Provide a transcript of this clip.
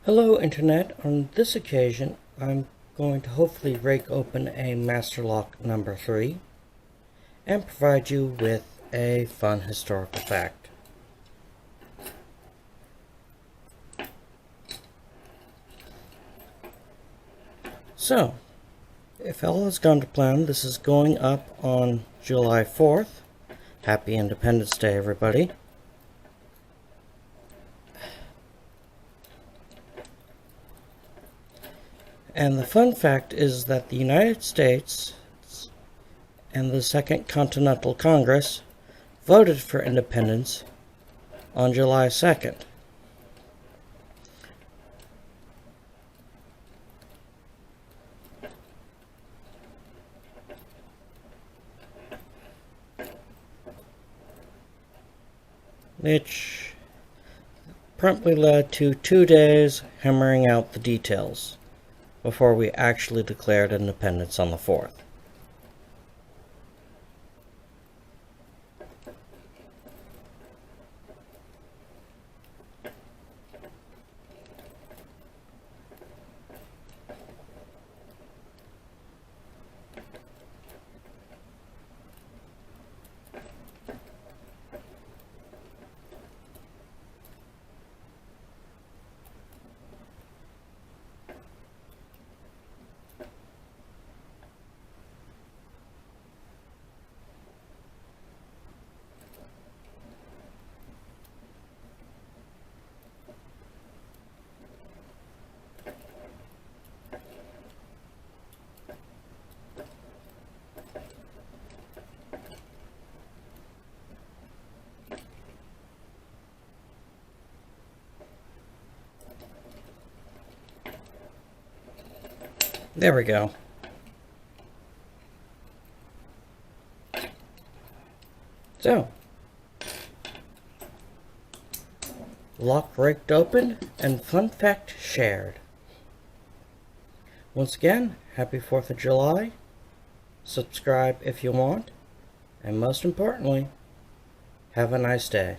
Hello Internet, on this occasion I'm going to hopefully rake open a Master Lock number 3 and provide you with a fun historical fact. So, if all has gone to plan, this is going up on July 4th. Happy Independence Day, everybody. And the fun fact is that the United States and the Second Continental Congress voted for independence on July 2nd. Which promptly led to 2 days hammering out the details before we actually declared independence on the 4th. There we go. So, lock raked open and fun fact shared. Once again, happy 4th of July. Subscribe if you want. And most importantly, have a nice day.